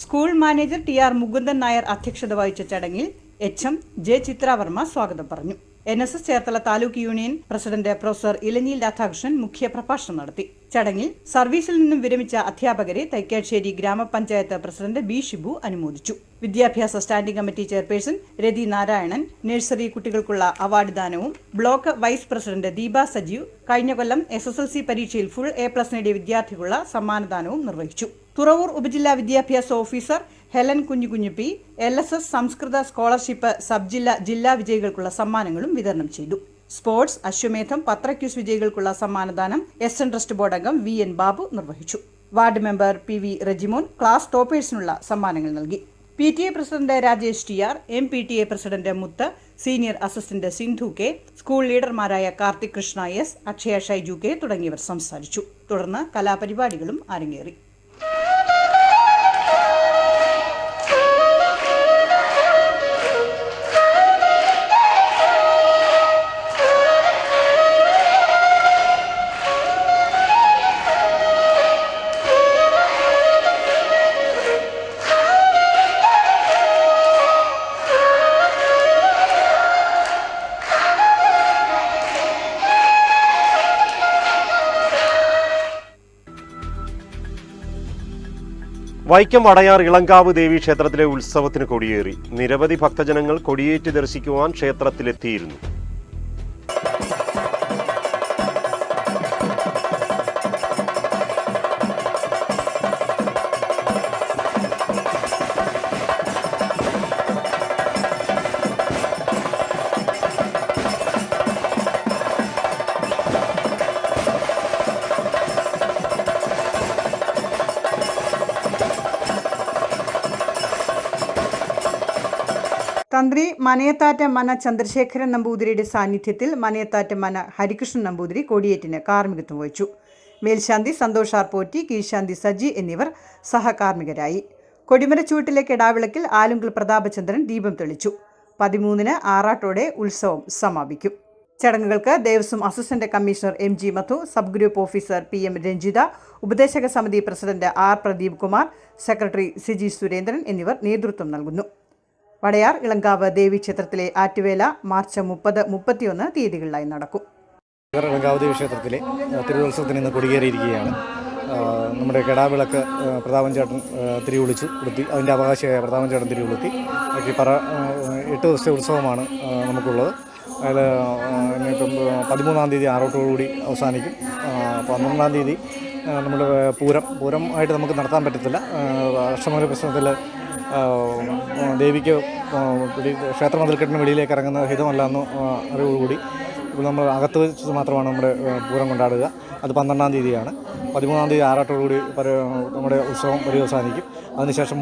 School manager TR Mukundan Nair അധ്യക്ഷത വഹിച്ച ചടങ്ങിൽ HM J ചിത്രാവർമ്മ സ്വാഗതം പറഞ്ഞു. NSS Cherthala taluk union president professor Elanjil Radhakrishnan മുഖ്യപ്രഭാഷണം നടത്തി. ചടങ്ങിൽ സർവീസിൽ നിന്നും വിരമിച്ച അധ്യാപകരെ തൈക്കാട്ടുശ്ശേരി ഗ്രാമപഞ്ചായത്ത് പ്രസിഡന്റ് B ഷിബു അനുമോദിച്ചു. വിദ്യാഭ്യാസ standing committee chairperson Rathi Narayanan nursery കുട്ടികൾക്കുള്ള അവാർഡ് ദാനവും block vice president Deepa Sajeev കഴിഞ്ഞ കൊല്ലം SSLC പരീക്ഷയിൽ ഫുൾ A+ നേടിയ വിദ്യാർത്ഥിക്കുള്ള സമ്മാനദാനവും നിർവഹിച്ചു. തുറവൂർ ഉപജില്ലാ വിദ്യാഭ്യാസ ഓഫീസർ ഹെലൻ കുഞ്ഞുകുഞ്ഞുപി LSS സംസ്കൃത സ്കോളർഷിപ്പ് സബ് ജില്ലാ വിജയികൾക്കുള്ള സമ്മാനങ്ങളും വിതരണം ചെയ്തു. സ്പോർട്സ്, അശ്വമേധം, പത്രക്യൂസ് വിജയികൾക്കുള്ള സമ്മാനദാനം SN ട്രസ്റ്റ് ബോർഡ് അംഗം VN ബാബു നിർവഹിച്ചു. Ward member PV Rejimon class ടോപ്പേഴ്സിനുള്ള സമ്മാനങ്ങൾ നൽകി. PTA president Rajesh TR, MPTA president മുത്ത്, senior assistant Sindhu K, school ലീഡർമാരായ കാർത്തിക് കൃഷ്ണ S, അക്ഷയ ഷൈജു K തുടങ്ങിയവർ സംസാരിച്ചു. തുടർന്ന് കലാപരിപാടികളും അരങ്ങേറി.
വൈക്കം വടയാർ ഇളങ്കാവ് ദേവി ക്ഷേത്രത്തിലെ ഉത്സവത്തിന് കൊടിയേറി. നിരവധി ഭക്തജനങ്ങൾ കൊടിയേറ്റ് ദർശിക്കുവാൻ ക്ഷേത്രത്തിലെത്തിയിരുന്നു.
തന്ത്രി മനയത്താറ്റ മന ചന്ദ്രശേഖരൻ നമ്പൂതിരിയുടെ സാന്നിധ്യത്തിൽ മനയത്താറ്റ മന ഹരികൃഷ്ണൻ നമ്പൂതിരി കൊടിയേറ്റിന് കാർമ്മികത്വം വഹിച്ചു. മേൽശാന്തി സന്തോഷ് ആർ പോറ്റി, കീഴ്ശാന്തി സജി എന്നിവർ സഹകാർമ്മികരായി. കൊടിമരച്ചുവട്ടിലെ കെടാവിളക്കിൽ ആലുങ്കൽ പ്രതാപചന്ദ്രൻ ദീപം തെളിച്ചു. 13-ന് ആറാട്ടോടെ ഉത്സവം സമാപിക്കും. ചടങ്ങുകൾക്ക് Devaswom assistant commissioner MG Madhu, sub group officer PM Ranjitha, ഉപദേശക സമിതി president R Pradeep Kumar, secretary Siji Surendran എന്നിവർ നേതൃത്വം നൽകുന്നു. വടയാർ ഇളങ്കാവ് ദേവീക്ഷേത്രത്തിലെ ആറ്റുവേല മാർച്ച് 30, 31 തീയതികളിലായി നടക്കും.
ഗംഗാവതി ക്ഷേത്രത്തിലെ തിരുവോത്സവത്തിന് ഇന്ന് കൊടിയേറിയിരിക്കുകയാണ്. നമ്മുടെ കെടാവിളക്ക് പ്രതാപൻ ചേട്ടൻ തിരികൊളുത്തി കൊടുത്തി, അതിൻ്റെ അവകാശിയായ പ്രതാപൻ ചേട്ടൻ തിരികൊളുത്തി. ബാക്കി 8 ദിവസത്തെ ഉത്സവമാണ് നമുക്കുള്ളത്. അതിൽ ഇപ്പം 13-ാം തീയതി ആറോട്ടോടുകൂടി അവസാനിക്കും. 12-ാം തീയതി നമ്മൾ പൂരമായിട്ട് നമുക്ക് നടത്താൻ പറ്റത്തില്ല. അഷ്ടമൂല പ്രശ്നത്തിൽ ദേവിക്ക് ക്ഷേത്ര മതിൽക്കെട്ടിന് വെളിയിലേക്ക് ഇറങ്ങുന്ന ഹിതമല്ല എന്ന് അറിവോടുകൂടി ഇപ്പോൾ നമ്മൾ അകത്ത് വെച്ച് മാത്രമാണ് നമ്മുടെ പൂരം കൊണ്ടാടുക. അത് 12-ാം തീയതിയാണ്. 13-ാം തീയതി ആറാട്ടോടുകൂടി നമ്മുടെ ഉത്സവം പര്യവസാനിക്കും. അതിനുശേഷം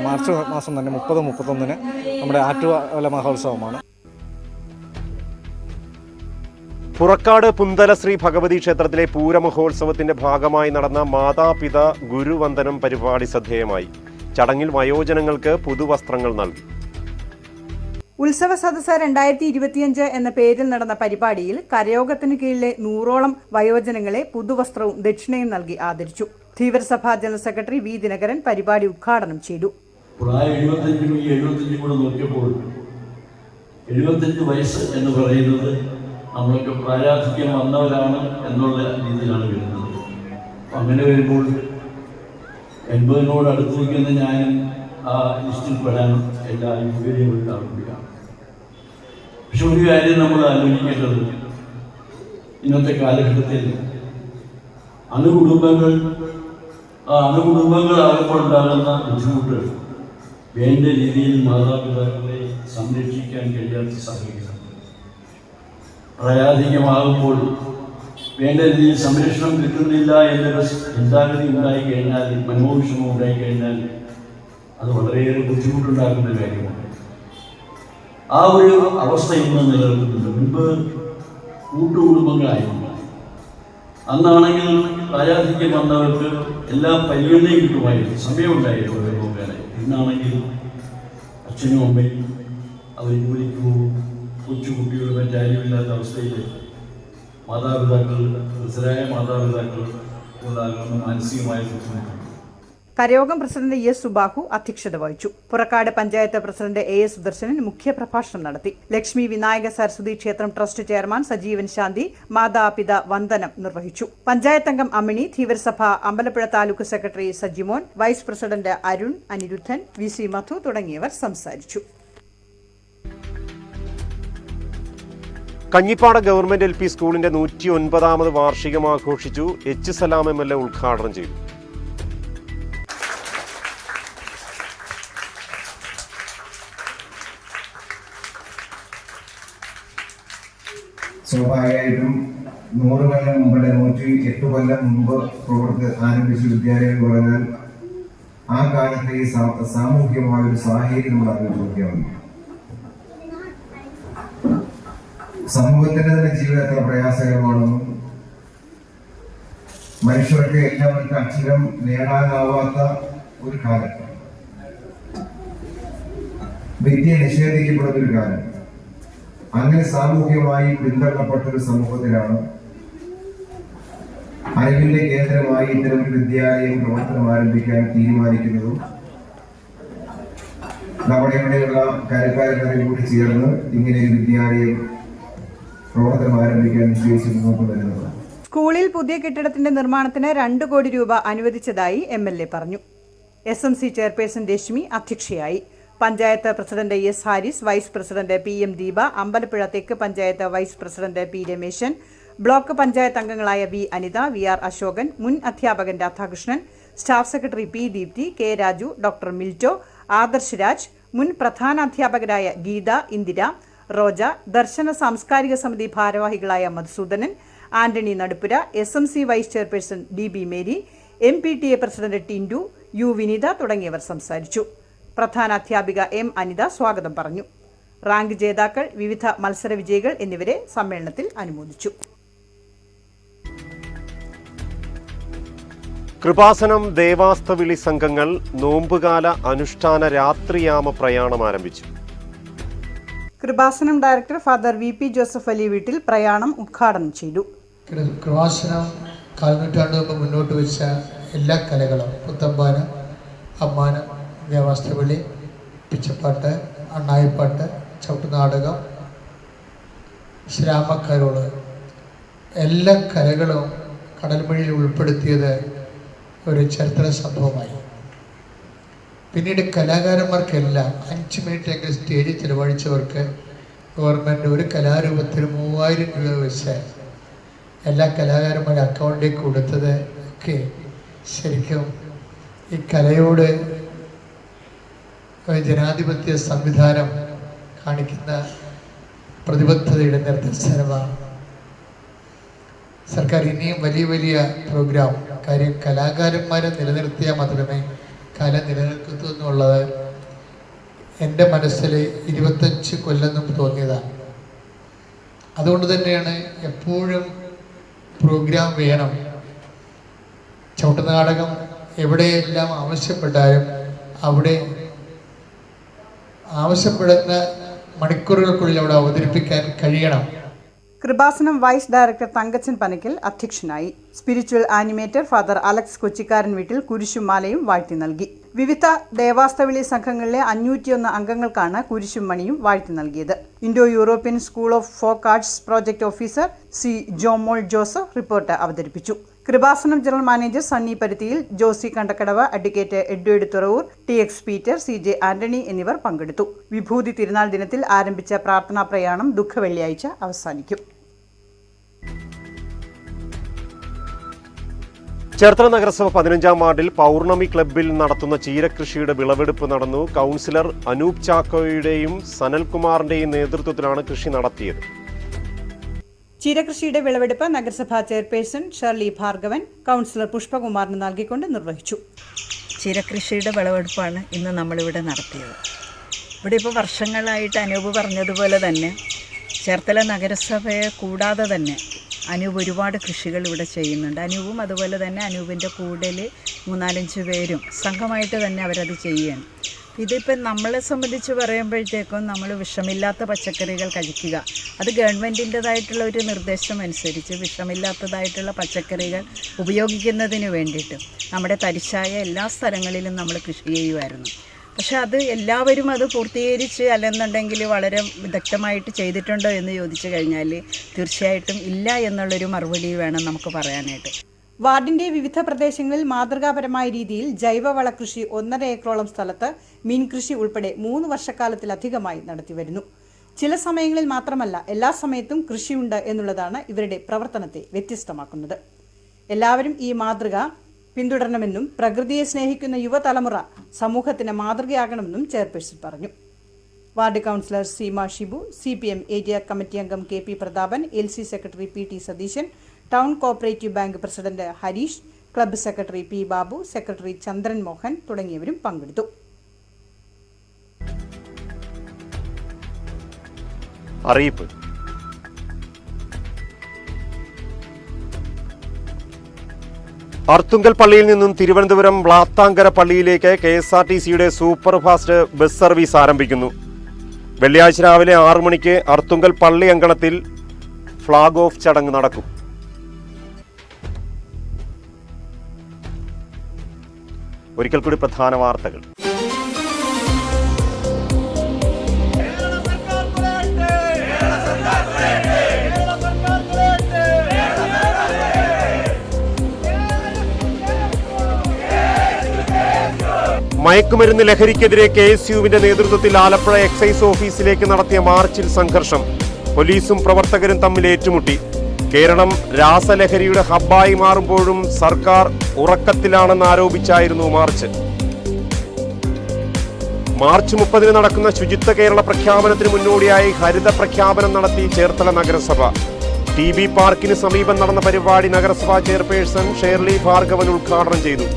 മാർച്ച് മാസം തന്നെ 30-31 നമ്മുടെ ആറ്റുകാല മഹോത്സവമാണ്.
പുറക്കാട് പുന്തല ശ്രീ ഭഗവതി ക്ഷേത്രത്തിലെ പൂരമഹോത്സവത്തിന്റെ ഭാഗമായി നടന്ന മാതാപിതാ ഗുരുവന്ദനം പരിപാടി ശ്രദ്ധേയമായി. ചടങ്ങിൽ വയോജനങ്ങൾക്ക് പുതുവസ്ത്രങ്ങൾ നൽകി.
ഉത്സവ സദസ്സ് 2025 എന്ന പേരിൽ നടന്ന പരിപാടിയിൽ കരയോഗത്തിന് കീഴിലെ 100ഓളം വയോജനങ്ങളെ പുതുവസ്ത്രവും ദക്ഷിണയും നൽകി ആദരിച്ചു. ധീവരസഭാ ജനറൽ സെക്രട്ടറി വി ദിനകരൻ പരിപാടി ഉദ്ഘാടനം ചെയ്തു.
75 കൂടെ നോക്കിയപ്പോൾ 75 വയസ്സ് എന്ന് പറയുന്നത് നമ്മൾക്ക് പ്രായാധിക്യം വന്നവരാണ് എന്നുള്ള രീതിയിലാണ് വരുന്നത്. അങ്ങനെ വരുമ്പോൾ 80നോട് അടുത്ത് നിൽക്കുന്ന ഞാനും ആ ലിസ്റ്റിൽ പെടാൻ എല്ലാ യുവതിയും ഉണ്ടാവുകയാണ്. പക്ഷെ ഒരു കാര്യം നമ്മൾ ആലോചിക്കേണ്ടത്, ഇന്നത്തെ കാലഘട്ടത്തിൽ അണുകുടുംബങ്ങളാകുമ്പോൾ ഉണ്ടാകുന്ന ബുദ്ധിമുട്ട് വേണ്ട രീതിയിൽ മാതാപിതാക്കളെ സംരക്ഷിക്കാൻ കഴിയാത്ത സാഹചര്യം, പ്രായാധികമാകുമ്പോൾ വേണ്ട രീതിയിൽ സംരക്ഷണം കിട്ടുന്നില്ല എന്നൊരു ചിന്താഗതി ഉണ്ടായിക്കഴിഞ്ഞാൽ, മനോവിഷമം ഉണ്ടായിക്കഴിഞ്ഞാൽ അത് വളരെയേറെ ബുദ്ധിമുട്ടുണ്ടാക്കുന്ന കാര്യമാണ്. ആ ഒരു അവസ്ഥ ഇന്ന് നിലനിൽക്കുന്നുണ്ട്. മുൻപ് കൂട്ടുകുടുംബങ്ങളായിരുന്നു. അന്നാണെങ്കിൽ പ്രായാധിക്യം വന്നവർക്ക് എല്ലാ പരിഗണനയും കിട്ടുമായിരുന്നു, സമയമുണ്ടായിരുന്നു അവരെ നോക്കാനായി. ഇന്നാണെങ്കിൽ അച്ഛനും അമ്മയും അവർ ജോലിക്ക് പോകും, കൊച്ചുകുട്ടികളും മറ്റാരുമില്ലാത്ത അവസ്ഥയിൽ മാതാപിതാക്കൾ ഉണ്ടാകുന്ന മാനസികമായ ബുദ്ധിമുട്ടുണ്ട്.
കരയോഗം പ്രസിഡന്റ് എസ് സുബാഹു അധ്യക്ഷത വഹിച്ചു. Purakkad panchayat president A S Sudarsanan മുഖ്യപ്രഭാഷണം നടത്തി. ലക്ഷ്മി വിനായക സരസ്വതി ക്ഷേത്രം ട്രസ്റ്റ് ചെയർമാൻ സജീവൻ ശാന്തി മാതാപിതാ വന്ദനം നിർവഹിച്ചു. പഞ്ചായത്ത് അംഗം Ammini, Dheevarasabha Ambalappuzha taluk secretary Sajimon, vice president Arun, Aniruddhan, V C Madhu തുടങ്ങിയവർ സംസാരിച്ചു.
കഞ്ഞിപ്പാട ഗവൺമെന്റ് LP സ്കൂളിന്റെ 109ാമത് വാർഷികം ആഘോഷിച്ചു. എച്ച് സലാം MLA ഉദ്ഘാടനം ചെയ്തു.
സ്വാഭാവികമായിട്ടും 100 കൊല്ലം മുമ്പ് 108 കൊല്ലം മുമ്പ് ആരംഭിച്ച വിദ്യാലയം എന്ന് പറഞ്ഞാൽ ആ കാലത്തെ ഈ സാമൂഹികമായ ഒരു സാഹചര്യം നമ്മൾ ആലോചിക്കുകയാണ്. സമൂഹത്തിന്റെ തന്നെ ജീവിതം എത്ര പ്രയാസകരമാണെന്നും മനുഷ്യർക്ക് എല്ലാവർക്കും അക്ഷരം നേടാനാവാത്ത ഒരു കാലം, വിദ്യ നിഷേധിക്കപ്പെടുന്ന ഒരു കാലം, അങ്ങനെ സാമൂഹികമായി പിന്തള്ളപ്പെട്ട ഒരു സമൂഹത്തിലാണ് അറിവിന്റെ കേന്ദ്രമായി ഇത്തരം വിദ്യാലയം പ്രവർത്തനം ആരംഭിക്കാൻ തീരുമാനിക്കുന്നതും നമ്മുടെ ഇവിടെയുള്ള കരക്കാരെ കൂടി ചേർന്ന് ഇങ്ങനെ ഒരു വിദ്യാലയം പ്രവർത്തനം ആരംഭിക്കാൻ നിശ്ചയിച്ച് മുന്നോട്ട് വരുന്നത്.
സ്കൂളിൽ പുതിയ കെട്ടിടത്തിന്റെ നിർമ്മാണത്തിന് 2 കോടി രൂപ അനുവദിച്ചതായി MLA പറഞ്ഞു. SMC ചെയർപേഴ്സൺ രശ്മി അധ്യക്ഷയായി. Panchayat president S Haris, vice president PM Deepa, Ambalappuzha തെക്ക് panchayat vice president P Rameshan, block panchayat അംഗങ്ങളായ V അനിത, VR അശോകൻ, മുൻ അധ്യാപകൻ Radhakrishnan, staff secretary P Deepthi, K Raju, doctor Milto, Adarsh Raj, മുൻ പ്രധാനാധ്യാപകരായ ഗീത, ഇന്ദിര, റോജ, ദർശന സാംസ്കാരിക സമിതി ഭാരവാഹികളായ Madhusoodanan, Antony Nadupura, SMC vice chairperson DB Mary, MPTA president Tindu, U Vinitha തുടങ്ങിയവർ സംസാരിച്ചു. പ്രധാനാധ്യാപിക M അനിത സ്വാഗതം പറഞ്ഞു. റാങ്ക് ജേതാക്കൾ, വിവിധ മത്സര വിജയികൾ എന്നിവരെ സമ്മേളനത്തിൽ അനുമോദിച്ചു.
കൃപാസനം ദേവാസ്തവിളി സംഘങ്ങൾ നോമ്പുകാല അനുഷ്ഠാന രാത്രിയാമ പ്രയാണം ആരംഭിച്ചു.
Kripasanam director father VP Joseph അലി വീട്ടിൽ പ്രയാണം ഉദ്ഘാടനം ചെയ്തു.
കൃപാസനം കാൽനൂറ്റാണ്ട് മുമ്പ് മുന്നോട്ട് വെച്ച എല്ലാ കലകളും, പുത്തമ്പാനം, അമ്മാനം, ദേവാസ്തവിളി, പിച്ചപ്പാട്ട്, അണ്ണായിപ്പാട്ട്, ചവിട്ടുനാടകം, ശ്രാമക്കരോള് എല്ലാ കലകളും കടൽമൊഴിയിൽ ഉൾപ്പെടുത്തിയത് ഒരു ചരിത്ര സംഭവമായി. പിന്നീട് കലാകാരന്മാർക്കെല്ലാം 5 മിനിറ്റെങ്കിലും സ്റ്റേജിൽ ചിലവഴിച്ചവർക്ക് ഗവൺമെൻറ് ഒരു കലാരൂപത്തിന് 3000 രൂപ വെച്ച് എല്ലാ കലാകാരന്മാരുടെ അക്കൗണ്ടിലേക്ക് കൊടുത്തത് ഒക്കെ ശരിക്കും ഈ കലയോട് ജനാധിപത്യ സംവിധാനം കാണിക്കുന്ന പ്രതിബദ്ധതയുടെ നിദർശനമാണ്. സർക്കാർ ഇനിയും വലിയ വലിയ പ്രോഗ്രാം, കാര്യം കലാകാരന്മാരെ നിലനിർത്തിയാൽ മാത്രമേ കല നിലനിൽക്കൂ എന്നുള്ളത് എൻ്റെ മനസ്സിൽ 25 കൊല്ലം മുമ്പ് തോന്നിയതാണ്. അതുകൊണ്ട് തന്നെയാണ് എപ്പോഴും പ്രോഗ്രാം വേണം. ചവിട്ടുനാടകം എവിടെയെല്ലാം ആവശ്യപ്പെട്ടാലും അവിടെ ആവശ്യപ്പെടുന്ന മണിക്കൂറുകൾക്കുള്ളിൽ അവിടെ അവതരിപ്പിക്കാൻ കഴിയണം.
കൃപാസനം വൈസ് ഡയറക്ടർ തങ്കച്ചൻ പനക്കൽ അധ്യക്ഷനായി. സ്പിരിച്വൽ ആനിമേറ്റർ ഫാദർ അലക്സ് കൊച്ചിക്കാരൻ വീട്ടിൽ കുരിശും മാലയും വാഴ്ത്തി നൽകി. വിവിധ ദേവാസ്തവിളി സംഘങ്ങളിലെ 501 അംഗങ്ങൾക്കാണ് കുരിശും മണിയും വാഴ്ത്തി നൽകിയത്. Indo European school of folk arts project officer C Jomol Joseph report അവതരിപ്പിച്ചു. Kripasanam general manager Sunny Paruthiyil, Josy Kandakkadavu, advocate Edward Thuravoor, TX Peter, CJ Antony എന്നിവർ പങ്കെടുത്തു. വിഭൂതി തിരുനാൾ ദിനത്തിൽ ആരംഭിച്ച പ്രാർത്ഥനാ പ്രയാണം ദുഃഖവെള്ളിയാഴ്ച അവസാനിക്കും.
ചേർത്തല നഗരസഭ 15-ാം വാർഡിൽ പൗർണമി ക്ലബ്ബിൽ നടത്തുന്ന ചീരകൃഷിയുടെ വിളവെടുപ്പ് നടന്നു. കൗൺസിലർ അനൂപ് ചാക്കോയുടെയും സനൽകുമാറിന്റെയും നേതൃത്വത്തിലാണ് കൃഷി നടത്തിയത്.
ചീരകൃഷിയുടെ വിളവെടുപ്പ് നഗരസഭാ ചെയർപേഴ്സൺ ഷർലി ഭാർഗവൻ കൗൺസിലർ പുഷ്പകുമാറിന് നൽകിക്കൊണ്ട് നിർവഹിച്ചു.
ചീരകൃഷിയുടെ വിളവെടുപ്പാണ് ഇന്ന് നമ്മളിവിടെ നടത്തിയത്. ഇവിടെ ഇപ്പോൾ വർഷങ്ങളായിട്ട് അനൂപ് പറഞ്ഞതുപോലെ തന്നെ ചേർത്തല നഗരസഭയെ കൂടാതെ തന്നെ അനൂപ് ഒരുപാട് കൃഷികൾ ഇവിടെ ചെയ്യുന്നുണ്ട്. അനൂപും അതുപോലെ തന്നെ അനൂപിൻ്റെ കൂടൽ 3-4 പേരും സംഘമായിട്ട് തന്നെ അവരത് ചെയ്യുകയാണ്. ഇതിപ്പം നമ്മളെ സംബന്ധിച്ച് പറയുമ്പോഴത്തേക്കും നമ്മൾ വിഷമില്ലാത്ത പച്ചക്കറികൾ കഴിക്കുക, അത് ഗവൺമെൻറ്റിൻ്റെതായിട്ടുള്ള ഒരു നിർദ്ദേശം അനുസരിച്ച് വിഷമില്ലാത്തതായിട്ടുള്ള പച്ചക്കറികൾ ഉപയോഗിക്കുന്നതിന് വേണ്ടിയിട്ട് നമ്മുടെ തരിശായ എല്ലാ സ്ഥലങ്ങളിലും നമ്മൾ കൃഷി ചെയ്യുമായിരുന്നു. പക്ഷെ അത് എല്ലാവരും അത് പൂർത്തീകരിച്ച് അല്ലെന്നുണ്ടെങ്കിൽ വളരെ വിദഗ്ധമായിട്ട് ചെയ്തിട്ടുണ്ടോ എന്ന് ചോദിച്ചു കഴിഞ്ഞാൽ തീർച്ചയായിട്ടും ഇല്ല എന്നുള്ളൊരു മറുപടി വേണം നമുക്ക് പറയാനായിട്ട്.
വാർഡിന്റെ വിവിധ പ്രദേശങ്ങളിൽ മാതൃകാപരമായ രീതിയിൽ ജൈവവള കൃഷി 1.5 ഏക്കറോളം സ്ഥലത്ത് മീൻ കൃഷി ഉൾപ്പെടെ 3 വർഷക്കാലത്തിലധികമായി നടത്തിവരുന്നു. ചില സമയങ്ങളിൽ മാത്രമല്ല, എല്ലാ സമയത്തും കൃഷിയുണ്ട് എന്നുള്ളതാണ് ഇവരുടെ പ്രവർത്തനത്തെ വ്യത്യസ്തമാക്കുന്നത്. എല്ലാവരും ഈ മാതൃക പിന്തുടരണമെന്നും പ്രകൃതിയെ സ്നേഹിക്കുന്ന യുവതലമുറ സമൂഹത്തിന് മാതൃകയാകണമെന്നും ചെയർപേഴ്സൺ പറഞ്ഞു. Ward councillor Seema Shibu, CPM area committee അംഗം KP Prathapan, LC secretary PT Satheesan, town cooperative bank president Harish, club secretary P Babu, secretary Chandran Mohan തുടങ്ങിയവരും പങ്കെടുത്തു.
അറിയിപ്പ്. അർത്തുങ്കൽ പള്ളിയിൽ നിന്നും തിരുവനന്തപുരം വ്ളാത്താങ്കര പള്ളിയിലേക്ക് KSRTCയുടെ സൂപ്പർ ഫാസ്റ്റ് ബസ് സർവീസ് ആരംഭിക്കുന്നു. വെള്ളിയാഴ്ച രാവിലെ 6 മണിക്ക് അർത്തുങ്കൽ പള്ളി അങ്കണത്തിൽ ഫ്ളാഗ് ഓഫ് ചടങ്ങ് നടക്കും. ഒരിക്കൽ കൂടി പ്രധാന വാർത്തകൾ. മയക്കുമരുന്ന് ലഹരിക്കെതിരെ KSUവിന്റെ നേതൃത്വത്തിൽ ആലപ്പുഴ എക്സൈസ് ഓഫീസിലേക്ക് നടത്തിയ മാർച്ചിൽ സംഘർഷം. പോലീസും പ്രവർത്തകരും തമ്മിൽ ഏറ്റുമുട്ടി. കേരളം രാസലഹരിയുടെ ഹബ്ബായി മാറുമ്പോഴും സർക്കാർ ഉറക്കത്തിലാണെന്ന് ആരോപിച്ചായിരുന്നു മാർച്ച്. മാർച്ച് 30 നടക്കുന്ന ശുചിത്വ കേരള പ്രഖ്യാപനത്തിന് മുന്നോടിയായി ഹരിത പ്രഖ്യാപനം നടത്തി ചേർത്തല നഗരസഭ. TB പാർക്കിന് സമീപം നടന്ന പരിപാടി നഗരസഭാ ചെയർപേഴ്സൺ ഷേർലി ഭാർഗവൻ ഉദ്ഘാടനം ചെയ്തു.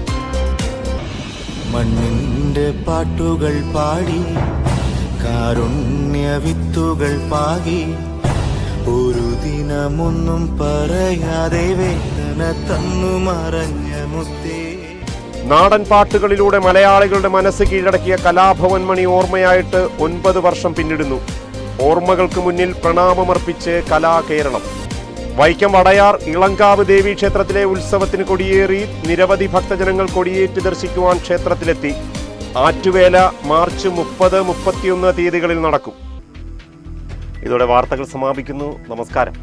മണ്ണിന്റെ പാട്ടുകൾ പാടി കാരുണ്യ വിത്തുകൾ പാകി ഒരു ദിനമൊന്നും പറയാതെ വേദന തന്നു മറഞ്ഞ മുത്തേ.
നാടൻ പാട്ടുകളിലൂടെ മലയാളികളുടെ മനസ്സ് കീഴടക്കിയ കലാഭവൻ മണി ഓർമ്മയായിട്ട് 9 വർഷം പിന്നിടുന്നു. ഓർമ്മകൾക്ക് മുന്നിൽ പ്രണാമമർപ്പിച്ച് കലാകേരളം. വൈക്കം വടയാർ ഇളങ്കാവ് ദേവീക്ഷേത്രത്തിലെ ഉത്സവത്തിന് കൊടിയേറി നിരവധി ഭക്തജനങ്ങൾ കൊടിയേറ്റ് ദർശിക്കുവാൻ ക്ഷേത്രത്തിലെത്തി. ആറ്റുവേല മാർച്ച് 30, 31 തീയതികളിൽ നടക്കും. ഇതോടെ വാർത്തകൾ സമാപിക്കുന്നു. നമസ്കാരം.